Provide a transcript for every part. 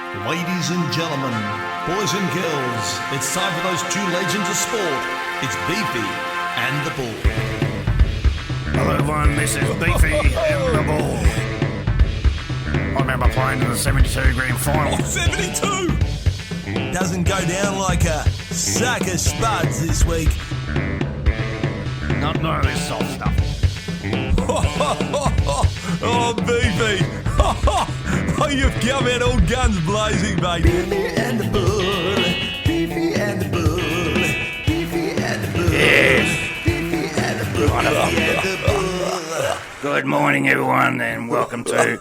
Ladies and gentlemen, boys and girls, it's time for those two legends of sport. It's Beefy and the Bull. Hello everyone, this is Beefy and the Bull. I remember playing in the 72 grand final. 72! Doesn't go down like a sack of spuds this week. None of this soft stuff. Oh, Beefy! Oh, you've come out all guns blazing, mate. Beefy and the Bull. Beefy and the Bull. Beefy and the Bull. Yes. Beefy and the Bull. Beefy and the Bull. Good morning everyone and welcome to the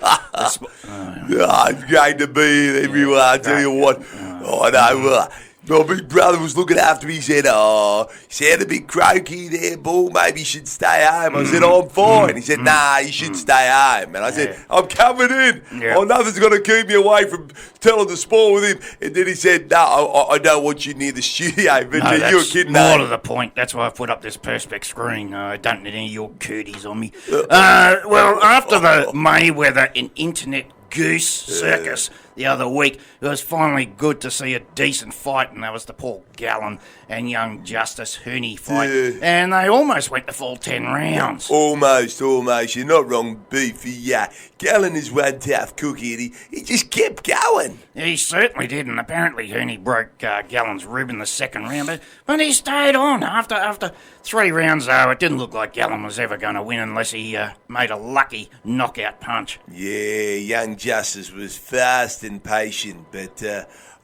It's great to be here, everyone. I tell you what, I know. My big brother was looking after me. He said, sound a bit croaky there, Bull. Maybe you should stay home. I said, I'm fine. He said, nah, you should stay home. And I said, I'm coming in. Yeah. Oh, nothing's going to keep me away from telling the sport with him. And then he said, no, I don't want you near the studio. But No, you're that's kidding, more eh? to the point. That's why I've put up this Perspex screen. I don't need any of your cooties on me. Well, after the Mayweather and internet goose circus the other week, it was finally good to see a decent fight, and that was the Paul Gallen and young Justice Hooney fight. And they almost went the full 10 rounds. Almost. You're not wrong, Beefy. Yeah, Gallen is one tough cookie, and he just kept going. He certainly did, and apparently Hooney broke Gallen's rib in the second round, but he stayed on. After 3 rounds, though, it didn't look like Gallen was ever going to win unless he made a lucky knockout punch. Yeah, young Justice was fast and patient, but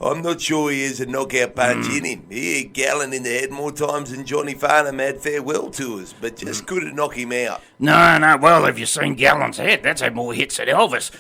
I'm not sure he has a knockout punch in him. He hit Gallen in the head more times than Johnny Farnham had farewell tours, but just couldn't knock him out. No, well, have you seen Gallen's head? That's had more hits than Elvis.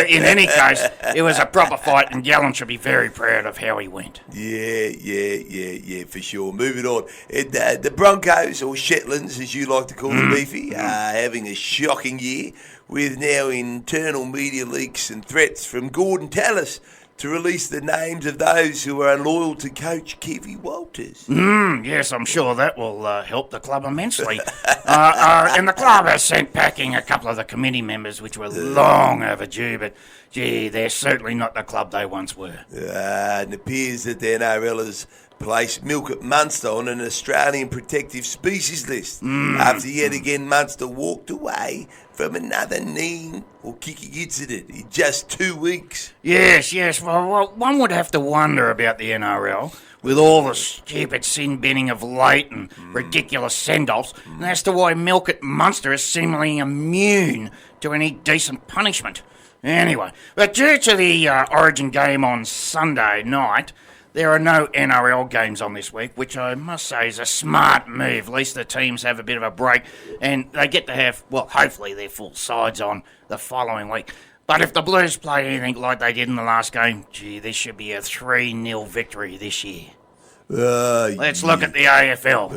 In any case, it was a proper fight, and Gallen should be very proud of how he went. Yeah, for sure. Moving on. And, the Broncos, or Shetlands, as you like to call them, Beefy, are having a shocking year, with now internal media leaks and threats from Gordon Tallis to release the names of those who are unloyal to coach Kevy Walters. Yes, I'm sure that will help the club immensely. And the club has sent packing a couple of the committee members, which were long overdue, but gee, they're certainly not the club they once were. And it appears that the NRL has placed Milk Munster on an Australian protective species list after yet again Munster walked away from another knee or kicking incident in just 2 weeks. Yes, well, one would have to wonder about the NRL with all the stupid sin-binning of late and ridiculous send-offs, and as to why Milk Munster is seemingly immune to any decent punishment. Anyway, but due to the Origin game on Sunday night, there are no NRL games on this week, which I must say is a smart move. At least the teams have a bit of a break, and they get to have, well, hopefully their full sides on the following week. But if the Blues play anything like they did in the last game, gee, this should be a 3-0 victory this year. Let's look at the AFL.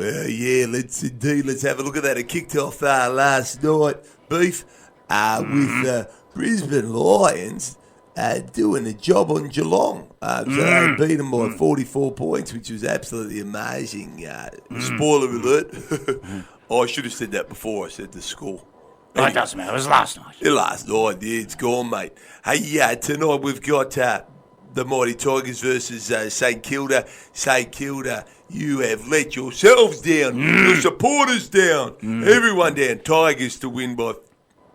Let's indeed. Let's have a look at that. It kicked off last night, Beef, with Brisbane Lions doing a job on Geelong. So they beat them by 44 points, which was absolutely amazing. Spoiler alert. I should have said that before I said the score. Anyway, it doesn't matter. It was last night. Last night, yeah, it's gone, mate. Hey, tonight we've got the Mighty Tigers versus St Kilda. St Kilda, you have let yourselves down, your supporters down, everyone down. Tigers to win by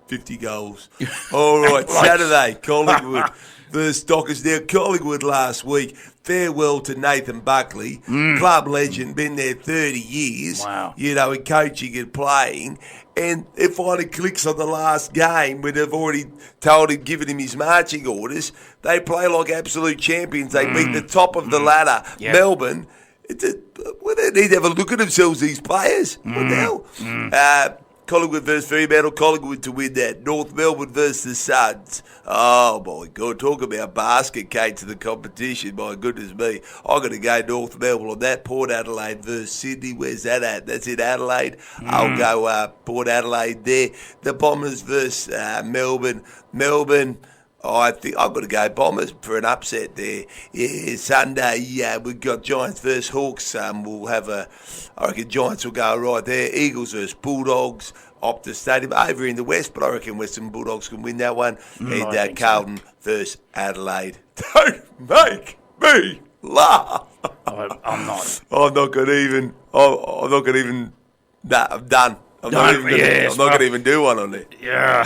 50 goals. All right, Saturday, Collingwood versus Dockers. Now, Collingwood last week, farewell to Nathan Buckley, club legend, been there 30 years, Wow. You know, in coaching and playing, and it finally clicks on the last game when they've already told him, given him his marching orders. They play like absolute champions. They beat the top of the ladder, Melbourne. Well, they need to have a look at themselves, these players. What the hell? Collingwood versus Fremantle. Collingwood to win that. North Melbourne versus the Suns. Oh, my God. Talk about basket cake to the competition. My goodness me. I'm going to go North Melbourne on that. Port Adelaide versus Sydney. Where's that at? That's in Adelaide. I'll go Port Adelaide there. The Bombers versus Melbourne. Melbourne. I think I've got to go Bombers for an upset there. Yeah, Sunday, we've got Giants versus Hawks. We'll have I reckon Giants will go right there. Eagles versus Bulldogs. Optus Stadium over in the West, but I reckon Western Bulldogs can win that one. I And think Carlton versus Adelaide. Don't make me laugh. I'm not. I'm not going to even. Nah, I'm done. I'm not going to even do one on it. Yeah,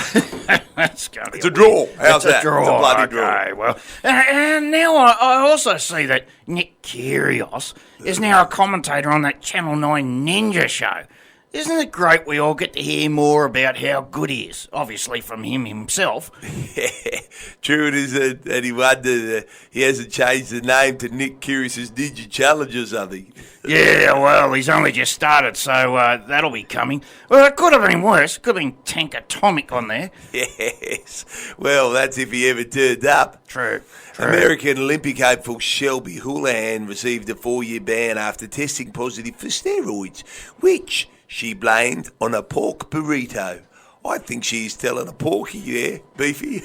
that's going to be It's a draw. How's it's that? A draw. It's a bloody Okay, draw. well, and now I also see that Nick Kyrgios is now a commentator on that Channel 9 Ninja show. Isn't it great we all get to hear more about how good he is? Obviously from him himself. Yeah, true it is that he wondered he hasn't changed the name to Nick Kyrgios' Ninja Challenge or something. Yeah, well, he's only just started, so that'll be coming. Well, it could have been worse. Could have been Tank Atomic on there. Yes. Well, that's if he ever turned up. True. American Olympic hopeful Shelby Houlihan received a 4-year ban after testing positive for steroids, which she blamed on a pork burrito. I think she's telling a porky there, Beefy.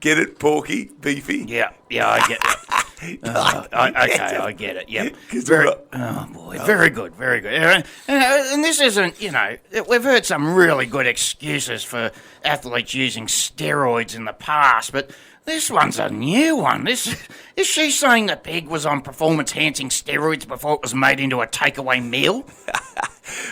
Get it, porky, Beefy? Yeah, I get it. I get it. Yeah, very good. And this isn't, we've heard some really good excuses for athletes using steroids in the past, but this one's a new one. Is she saying the pig was on performance-enhancing steroids before it was made into a takeaway meal?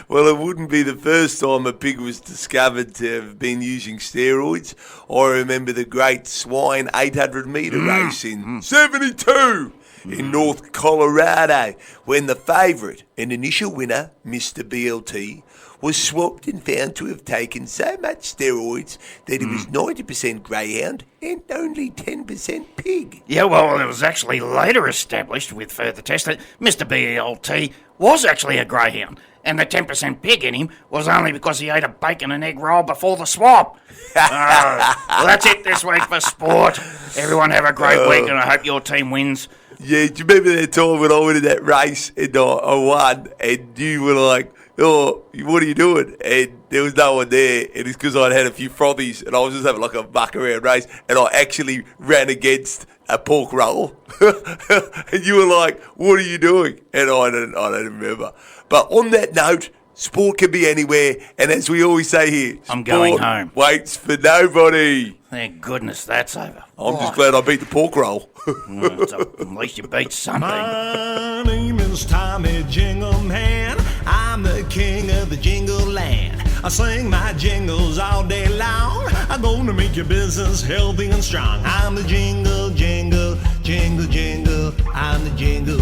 Well, it wouldn't be the first time a pig was discovered to have been using steroids. I remember the great swine 800-metre race in 72 in North Colorado, when the favourite and initial winner, Mr. BLT, was swapped and found to have taken so much steroids that he was 90% greyhound and only 10% pig. Yeah, well, it was actually later established with further tests that Mr. BLT was actually a greyhound, and the 10% pig in him was only because he ate a bacon and egg roll before the swap. Well, that's it this week for sport. Everyone have a great week, and I hope your team wins. Yeah, do you remember that time when I went in that race and I won, and you were like, "Oh, what are you doing?" And there was no one there, and it's because I'd had a few frothies, and I was just having like a muck around race, and I actually ran against a pork roll, and you were like, "What are you doing?" And I don't remember. But on that note, sport can be anywhere, and as we always say here, I'm going home. Waits for nobody. Thank goodness that's over. I'm just glad I beat the pork roll. So at least you beat something. My name is Tommy Jingle Man. I'm the king of the jingle land. I sing my jingles all day long. I'm gonna make your business healthy and strong. I'm the jingle, jingle, jingle, jingle. I'm the jingle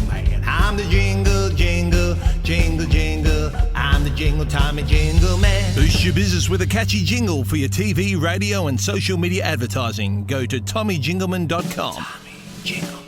man. I'm the jingle, jingle, jingle, jingle. I'm the jingle, Tommy Jingle Man. Boost your business with a catchy jingle for your TV, radio, and social media advertising. Go to TommyJingleman.com. Tommy Jingle.